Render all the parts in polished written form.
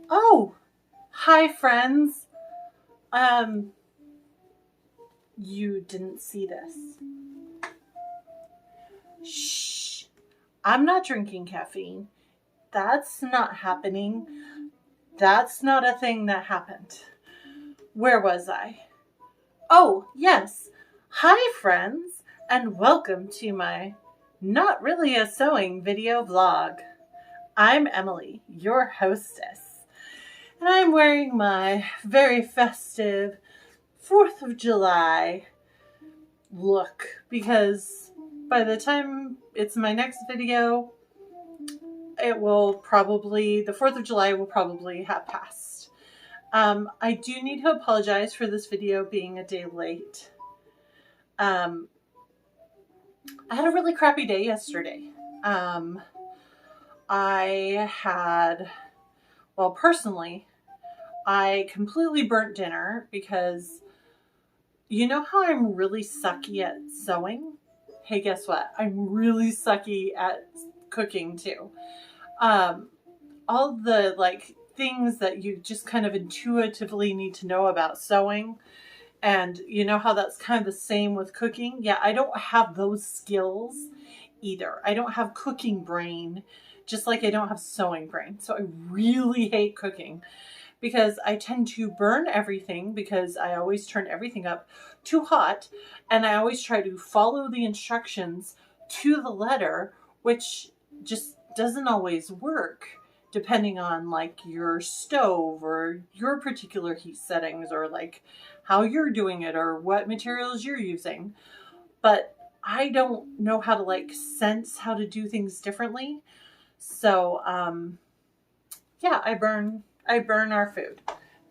Oh, hi friends. You didn't see this. Shh. I'm not drinking caffeine. That's not happening. That's not a thing that happened. Where was I? Oh, yes. Hi friends, and welcome to my not really a sewing video vlog. I'm Emily, your hostess, and I'm wearing my very festive 4th of July look because by the time it's my next video, the 4th of July will probably have passed. I do need to apologize for this video being a day late. I had a really crappy day yesterday. Personally, I completely burnt dinner because you know how I'm really sucky at sewing? Hey, guess what? I'm really sucky at cooking too. All the things that you just kind of intuitively need to know about sewing, and you know how that's kind of the same with cooking? Yeah, I don't have those skills either. I don't have cooking brain, just like I don't have sewing brain. So I really hate cooking because I tend to burn everything because I always turn everything up too hot, and I always try to follow the instructions to the letter, which just doesn't always work depending on like your stove or your particular heat settings or like how you're doing it or what materials you're using. But I don't know how to like sense how to do things differently. So yeah, I burn our food.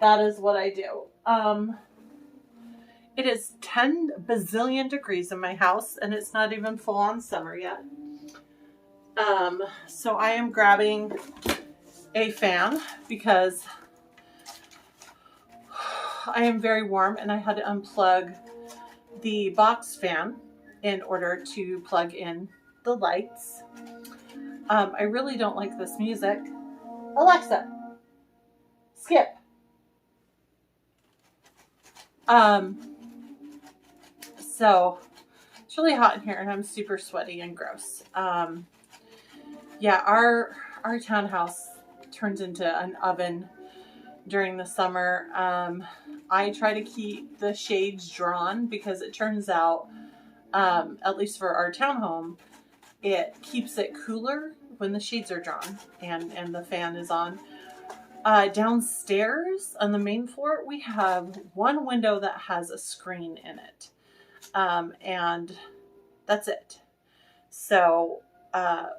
That is what I do. It is 10 bazillion degrees in my house, and it's not even full on summer yet. So I am grabbing a fan because I am very warm and I had to unplug the box fan in order to plug in the lights. I really don't like this music. Alexa, skip. So it's really hot in here and I'm super sweaty and gross. Yeah, our townhouse turns into an oven during the summer. I try to keep the shades drawn because it turns out, at least for our townhome, it keeps it cooler when the shades are drawn and the fan is on. Downstairs on the main floor, we have one window that has a screen in it. And that's it. So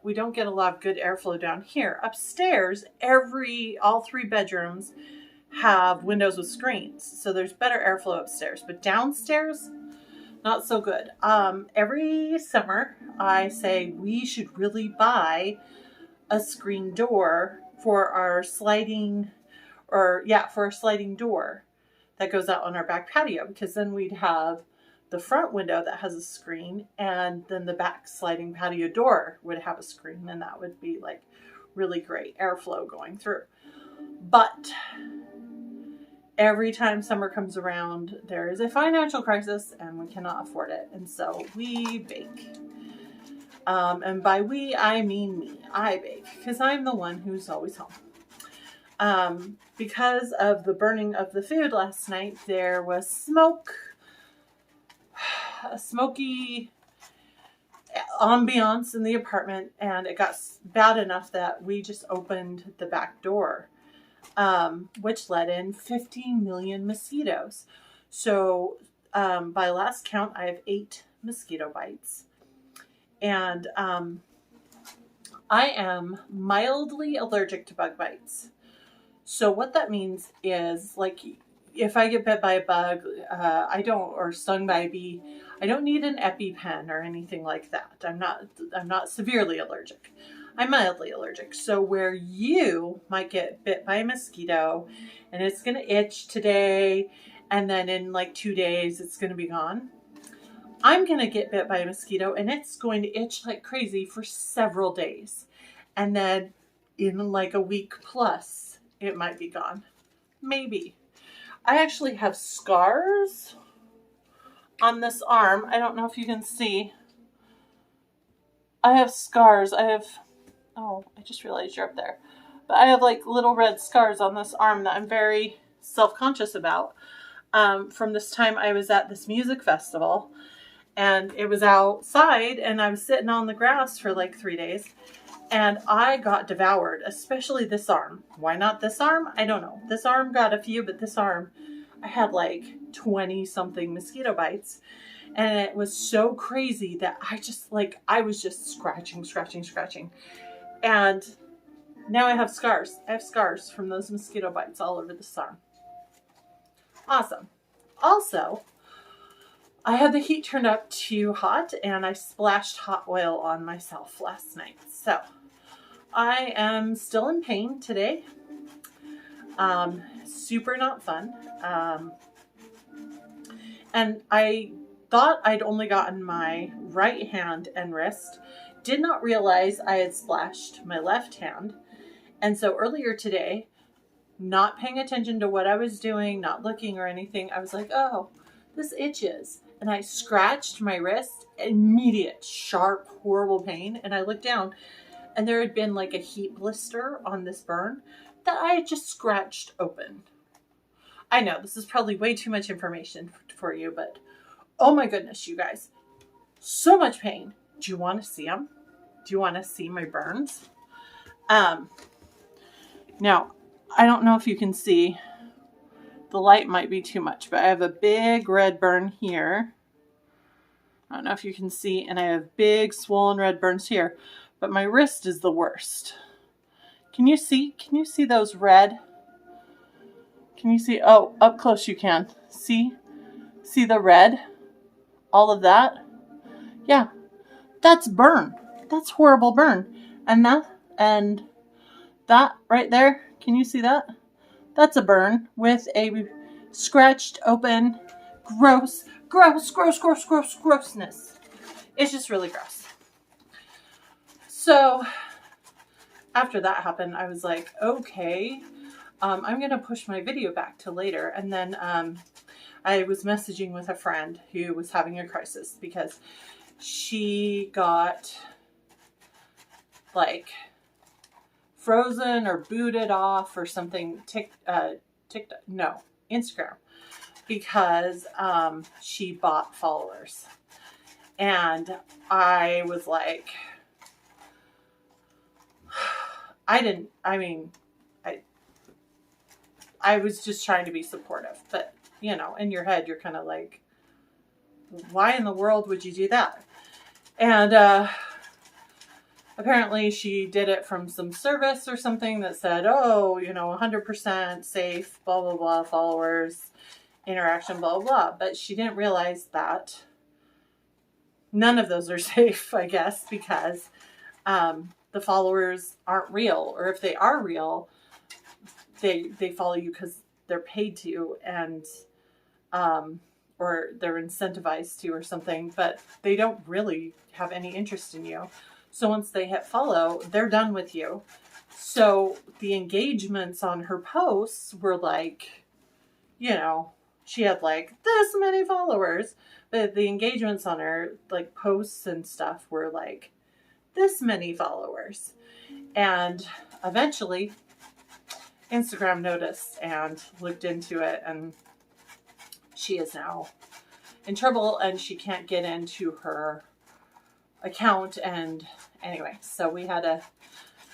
we don't get a lot of good airflow down here. Upstairs, all 3 bedrooms have windows with screens. So there's better airflow upstairs. But downstairs, not so good. Every summer, I say we should really buy a screen door for our sliding door that goes out on our back patio, because then we'd have the front window that has a screen, and then the back sliding patio door would have a screen, and that would be like really great airflow going through. But every time summer comes around, there is a financial crisis and we cannot afford it, and so we bake. And by we, I mean me. I bake because I'm the one who's always home. Because of the burning of the food last night, there was smoke, a smoky ambiance in the apartment, and it got bad enough that we just opened the back door, which let in 15 million mosquitoes. So by last count, I have 8 mosquito bites. And I am mildly allergic to bug bites. So what that means is, like, if I get bit by a bug, or stung by a bee, I don't need an EpiPen or anything like that. I'm not severely allergic. I'm mildly allergic. So where you might get bit by a mosquito and it's going to itch today, and then in like 2 days it's going to be gone, I'm going to get bit by a mosquito and it's going to itch like crazy for several days. And then in like a week plus, it might be gone. Maybe. I actually have scars on this arm. I don't know if you can see. I have scars. Oh, I just realized you're up there. But I have like little red scars on this arm that I'm very self-conscious about. From this time I was at this music festival, and it was outside, and I was sitting on the grass for like 3 days, and I got devoured, especially this arm. Why not this arm? I don't know. This arm got a few, but this arm, I had like 20 something mosquito bites. And it was so crazy that I was just scratching. And now I have scars. I have scars from those mosquito bites all over this arm. Awesome. Also, I had the heat turned up too hot, and I splashed hot oil on myself last night. So I am still in pain today. Super not fun. And I thought I'd only gotten my right hand and wrist. Did not realize I had splashed my left hand. And so earlier today, not paying attention to what I was doing, not looking or anything, I was like, oh, this itches. And I scratched my wrist, immediate, sharp, horrible pain. And I looked down, and there had been like a heat blister on this burn that I had just scratched open. I know this is probably way too much information for you, but oh my goodness, you guys, so much pain. Do you want to see them? Do you want to see my burns? Now, I don't know if you can see. The light might be too much, but I have a big red burn here. I don't know if you can see, and I have big swollen red burns here, but my wrist is the worst. Can you see? Can you see those red? Can you see? Oh, up close you can. See the red? All of that? Yeah, that's burn. That's horrible burn. And that right there, can you see that? That's a burn with a scratched open, grossness. It's just really gross. So after that happened, I was like, okay, I'm going to push my video back to later. And then I was messaging with a friend who was having a crisis because she got like frozen or booted off or something, Instagram, because she bought followers. And I was like, I was just trying to be supportive, but you know, in your head, you're kind of like, why in the world would you do that? And apparently she did it from some service or something that said, oh, 100% safe, blah, blah, blah, followers, interaction, blah, blah, blah. But she didn't realize that none of those are safe, I guess, because the followers aren't real. Or if they are real, they follow you because they're paid to, and or they're incentivized to or something, but they don't really have any interest in you. So once they hit follow, they're done with you. So the engagements on her posts were like, she had like this many followers, but the engagements on her like posts and stuff were like this many followers. And eventually Instagram noticed and looked into it, and she is now in trouble and she can't get into her account. And anyway, so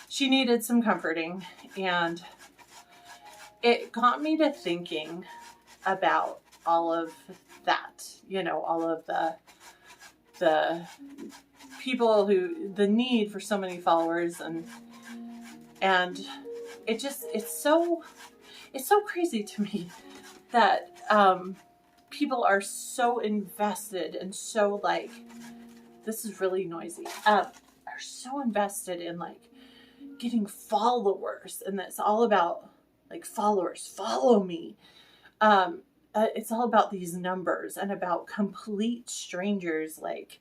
she needed some comforting, and it got me to thinking about all of that, all of the people the need for so many followers, and it's so crazy to me that people are so invested and so like, this is really noisy, are so invested in like getting followers, and it's all about like followers, follow me. It's all about these numbers and about complete strangers like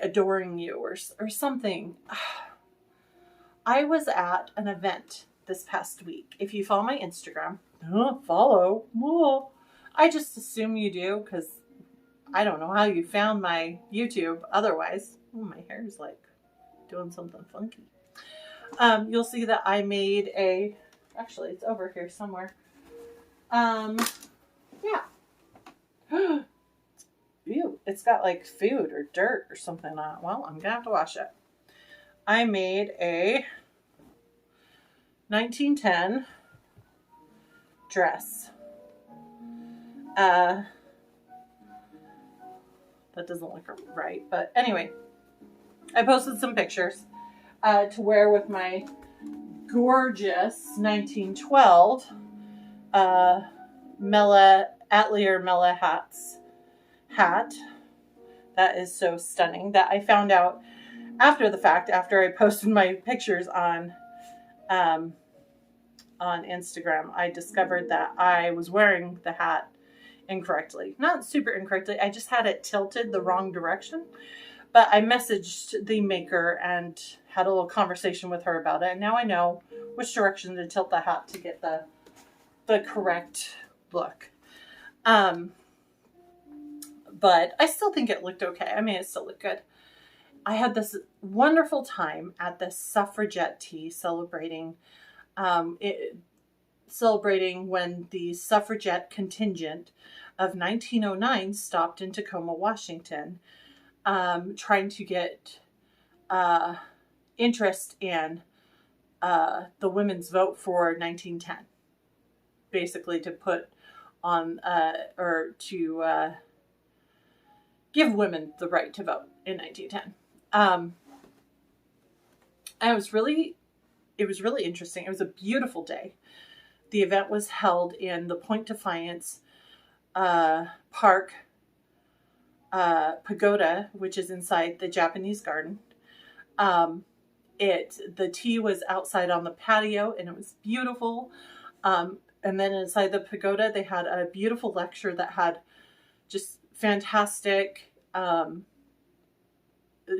adoring you or something. I was at an event this past week. If you follow my Instagram, follow. I just assume you do because I don't know how you found my YouTube otherwise. Oh, my hair is like doing something funky. You'll see that I made actually it's over here somewhere. Yeah. Ew, it's got like food or dirt or something on it. Well, I'm gonna have to wash it. I made a 1910 dress. That doesn't look right, but anyway, I posted some pictures to wear with my gorgeous 1912 Atelier Mella hat. That is so stunning that I found out after the fact, after I posted my pictures on Instagram. I discovered that I was wearing the hat incorrectly. Not super incorrectly. I just had it tilted the wrong direction. But I messaged the maker and had a little conversation with her about it. And now I know which direction to tilt the hat to get the correct look. But I still think it looked okay. I mean, it still looked good. I had this wonderful time at the suffragette tea celebrating when the suffragette contingent of 1909 stopped in Tacoma, Washington, trying to get interest in the women's vote for 1910. Basically to put on, or to give women the right to vote in 1910. And it was really interesting. It was a beautiful day. The event was held in the Point Defiance Park pagoda, which is inside the Japanese garden. The tea was outside on the patio, and it was beautiful. And then inside the pagoda, they had a beautiful lecture that had just fantastic.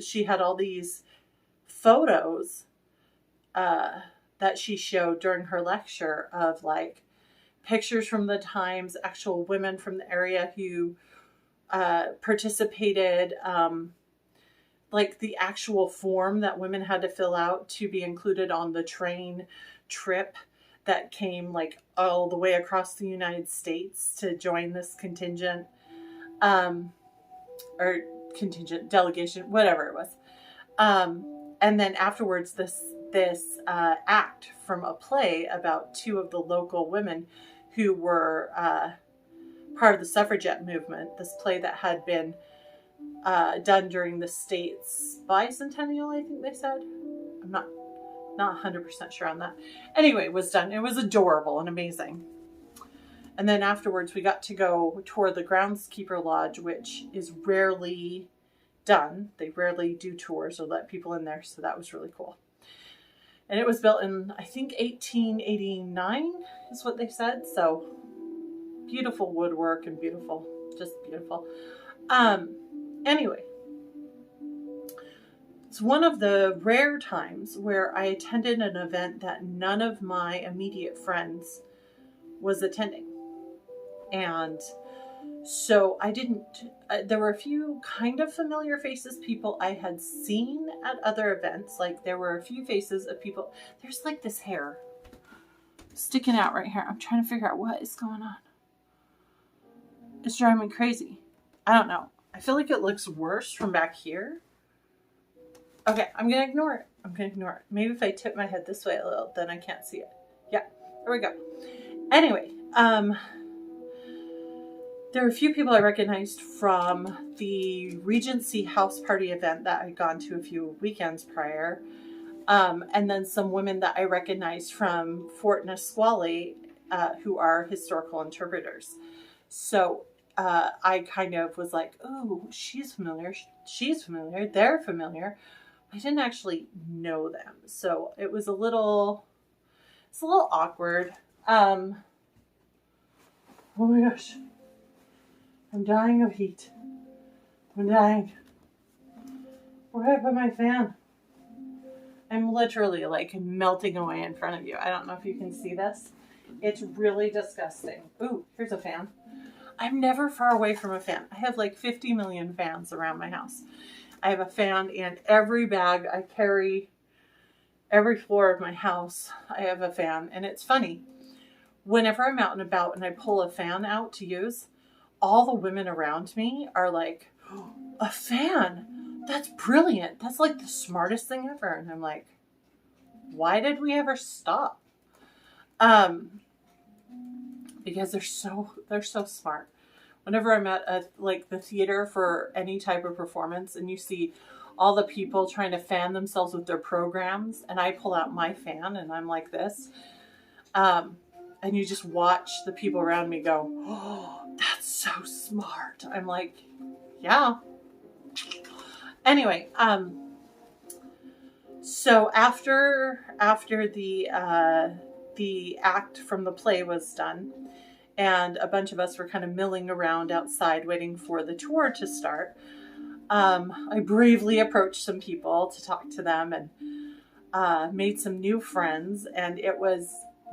She had all these photos that she showed during her lecture of like pictures from the times, actual women from the area who participated, like the actual form that women had to fill out to be included on the train trip that came like all the way across the United States to join this contingent, or contingent delegation, whatever it was. And then afterwards, this act from a play about two of the local women who were part of the suffragette movement. This play that had been done during the state's bicentennial, I think they said. I'm not 100% sure on that. Anyway, it was done. It was adorable and amazing. And then afterwards, we got to go tour the groundskeeper lodge, which is rarely done. They rarely do tours or let people in there, so that was really cool. And it was built in, I think, 1889 is what they said. So beautiful woodwork and beautiful, just beautiful. Anyway, it's one of the rare times where I attended an event that none of my immediate friends was attending. And so I didn't, there were a few kind of familiar faces, people I had seen at other events. Like there were a few faces of people, there's like this hair sticking out right here. I'm trying to figure out what is going on. It's driving me crazy. I don't know. I feel like it looks worse from back here. Okay, I'm going to ignore it. Maybe if I tip my head this way a little, then I can't see it. Yeah, there we go. Anyway, there were a few people I recognized from the Regency house party event that I'd gone to a few weekends prior. And then some women that I recognized from Fort Nisqually, who are historical interpreters. So I kind of was like, oh, she's familiar, they're familiar. I didn't actually know them. So it was a little awkward. Oh my gosh. I'm dying of heat. I'm dying. Where did I put my fan? I'm literally like melting away in front of you. I don't know if you can see this. It's really disgusting. Ooh, here's a fan. I'm never far away from a fan. I have like 50 million fans around my house. I have a fan in every bag I carry, every floor of my house. I have a fan. And it's funny. Whenever I'm out and about and I pull a fan out to use, all the women around me are like, oh, a fan? That's brilliant. That's like the smartest thing ever. And I'm like, why did we ever stop? Because they're so smart. Whenever I'm at like the theater for any type of performance and you see all the people trying to fan themselves with their programs and I pull out my fan and I'm like this, and you just watch the people around me go, oh, that's so smart. I'm like, yeah. Anyway, so after the act from the play was done, and a bunch of us were kind of milling around outside waiting for the tour to start, I bravely approached some people to talk to them and made some new friends, and it was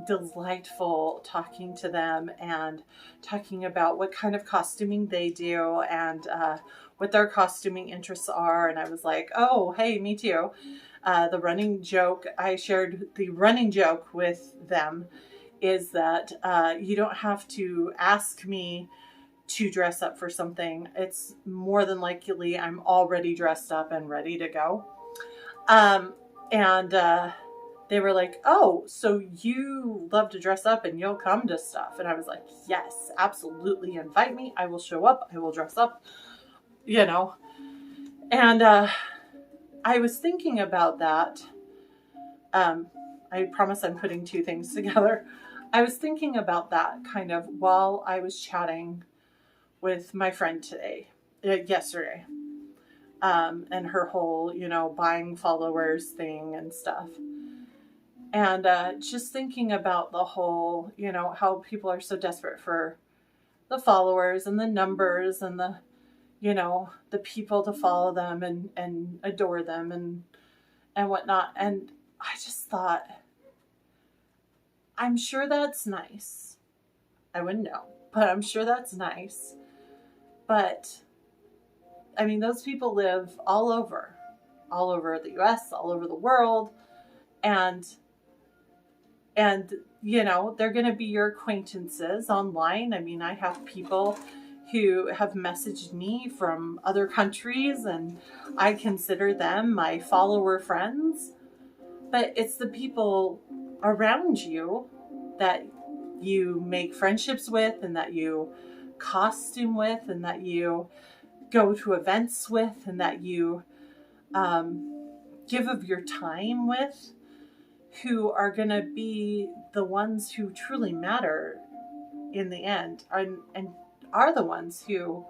delightful talking to them and talking about what kind of costuming they do and what their costuming interests are. And I was like, oh, hey, me too. The running joke, I shared the running joke with them is that you don't have to ask me to dress up for something. It's more than likely I'm already dressed up and ready to go. And they were like, oh, so you love to dress up and you'll come to stuff. And I was like, yes, absolutely. Invite me. I will show up. I will dress up, you know. And I was thinking about that. I promise I'm putting two things together. I was thinking about that kind of while I was chatting with my friend yesterday, and her whole, buying followers thing and stuff. And just thinking about the whole, how people are so desperate for the followers and the numbers and the people to follow them and adore them and whatnot. And I just thought, I'm sure that's nice. I wouldn't know, but I'm sure that's nice. But I mean, those people live all over the US, all over the world. And they're going to be your acquaintances online. I mean, I have people who have messaged me from other countries and I consider them my follower friends. But it's the people around you that you make friendships with and that you costume with and that you go to events with and that you give of your time with, who are going to be the ones who truly matter in the end and are the ones who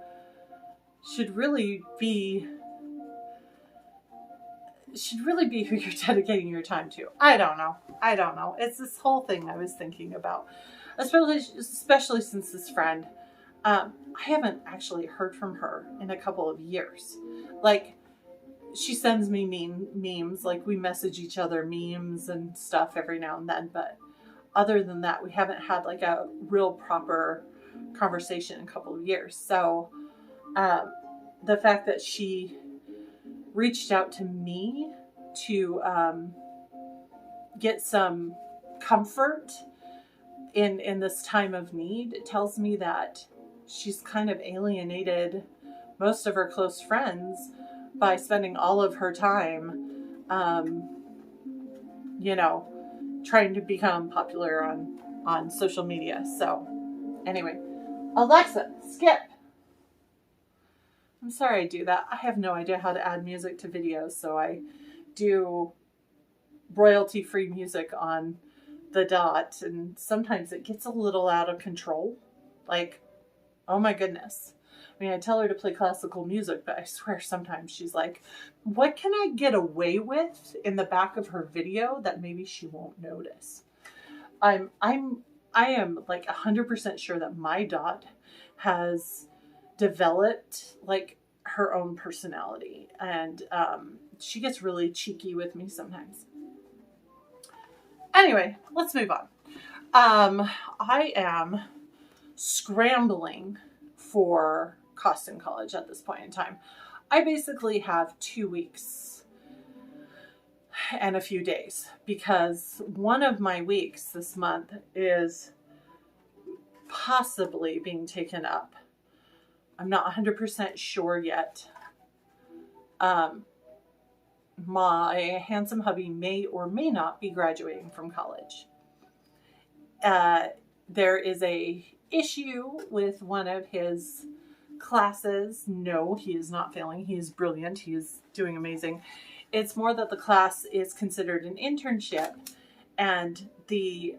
should really be who you're dedicating your time to. I don't know. It's this whole thing I was thinking about, especially since this friend, I haven't actually heard from her in a couple of years. Like, she sends me memes, like we message each other memes and stuff every now and then. But other than that, we haven't had like a real proper conversation in a couple of years. So the fact that she reached out to me to get some comfort in this time of need, it tells me that she's kind of alienated most of her close friends by spending all of her time, trying to become popular on social media. So anyway, Alexa, skip. I'm sorry I do that. I have no idea how to add music to videos, so I do royalty-free music on the dot, and sometimes it gets a little out of control. Like, oh my goodness. I mean, I tell her to play classical music, but I swear sometimes she's like, what can I get away with in the back of her video that maybe she won't notice? I am like 100% sure that my dot has developed like her own personality, and she gets really cheeky with me sometimes. Anyway, let's move on. I am scrambling for costume college at this point in time. I basically have 2 weeks and a few days because one of my weeks this month is possibly being taken up. I'm not 100% sure yet. My handsome hubby may or may not be graduating from college. There is a issue with one of his classes. No, he is not failing. He is brilliant. He is doing amazing. It's more that the class is considered an internship, and the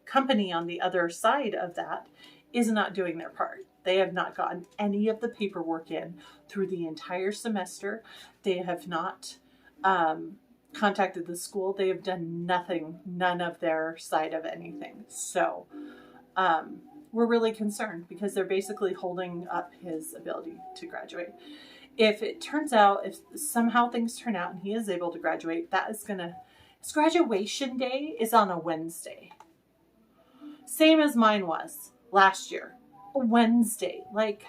company on the other side of that is not doing their part. They have not gotten any of the paperwork in through the entire semester. They have not contacted the school. They have done nothing, none of their side of anything. So we're really concerned because they're basically holding up his ability to graduate. If it turns out, if somehow things turn out and he is able to graduate, that is gonna, his graduation day is on a Wednesday. Same as mine was last year. A Wednesday. Like,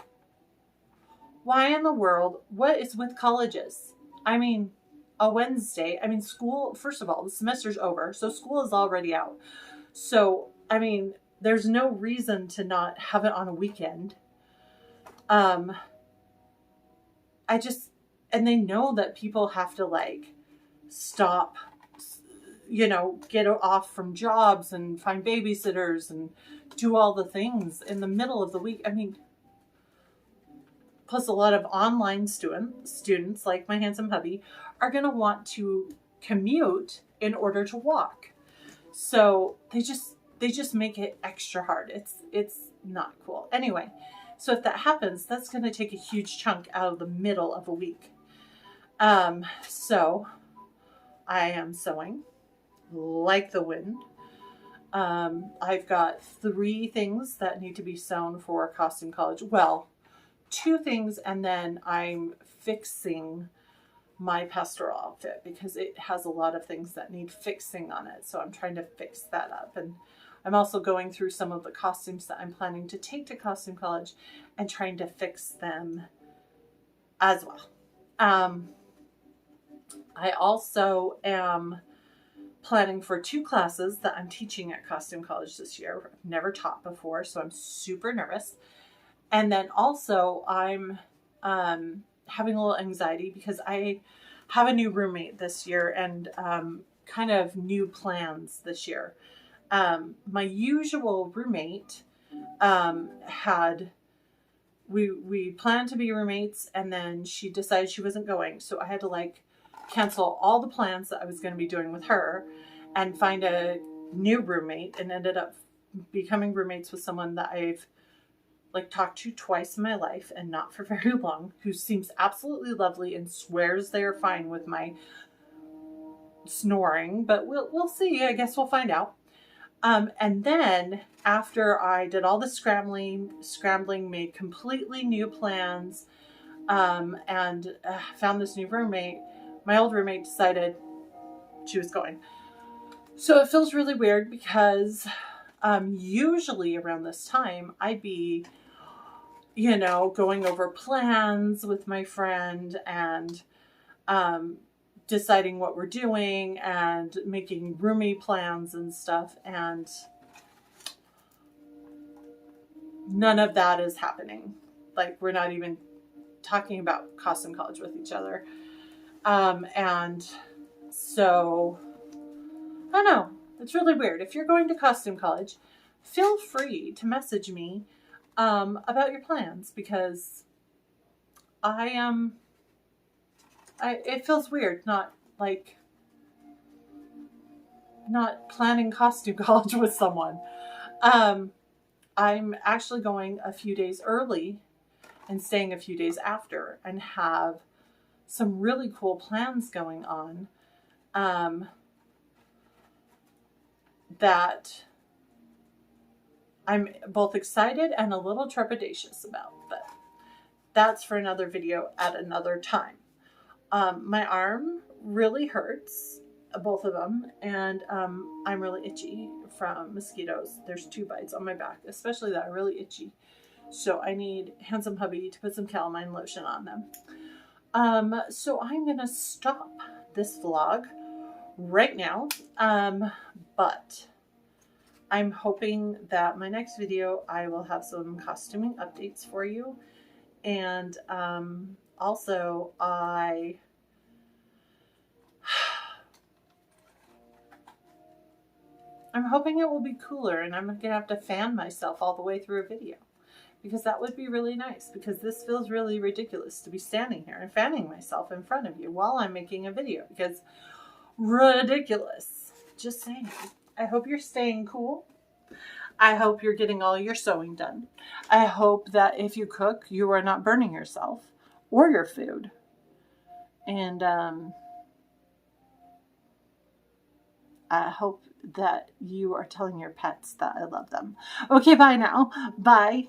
why in the world? What is with colleges? I mean, a Wednesday. I mean, school, first of all, the semester's over, so school is already out. So, I mean, there's no reason to not have it on a weekend. And they know that people have to like stop, you know, get off from jobs and find babysitters and do all the things in the middle of the week. I mean, plus a lot of online students like my handsome hubby are going to want to commute in order to walk. So they just make it extra hard. It's not cool. Anyway, so if that happens, that's going to take a huge chunk out of the middle of a week. So I am sewing like the wind. I've got 3 things that need to be sewn for costume college. Well, 2 things, and then I'm fixing my pastoral outfit because it has a lot of things that need fixing on it. So I'm trying to fix that up. And I'm also going through some of the costumes that I'm planning to take to costume college and trying to fix them as well. I also am planning for 2 classes that I'm teaching at costume college this year. I've never taught before, so I'm super nervous. And then also I'm having a little anxiety because I have a new roommate this year and kind of new plans this year. My usual roommate we planned to be roommates, and then she decided she wasn't going. So I had to like cancel all the plans that I was going to be doing with her and find a new roommate, and ended up becoming roommates with someone that I've like talked to twice in my life and not for very long, who seems absolutely lovely and swears they're fine with my snoring, but we'll see. I guess we'll find out. And then after I did all the scrambling, made completely new plans, and found this new roommate, my old roommate decided she was going. So it feels really weird because usually around this time I'd be, you know, going over plans with my friend and deciding what we're doing and making roomie plans and stuff, and none of that is happening. Like, we're not even talking about costume college with each other. And so I don't know, it's really weird. If you're going to costume college, feel free to message me about your plans, because it feels weird not planning costume college with someone. I'm actually going a few days early and staying a few days after, and have some really cool plans going on that I'm both excited and a little trepidatious about, but that's for another video at another time. My arm really hurts. both of them, and I'm really itchy from mosquitoes. There's 2 bites on my back, especially that are really itchy. So I need Handsome Hubby to put some calamine lotion on them. So I'm gonna stop this vlog right now. But I'm hoping that my next video I will have some costuming updates for you, and also I'm hoping it will be cooler and I'm gonna have to fan myself all the way through a video, because that would be really nice, because this feels really ridiculous to be standing here and fanning myself in front of you while I'm making a video, because ridiculous. Just saying. I hope you're staying cool. I hope you're getting all your sewing done. I hope that if you cook, you are not burning yourself or your food. And I hope that you are telling your pets that I love them. Okay, bye now. Bye.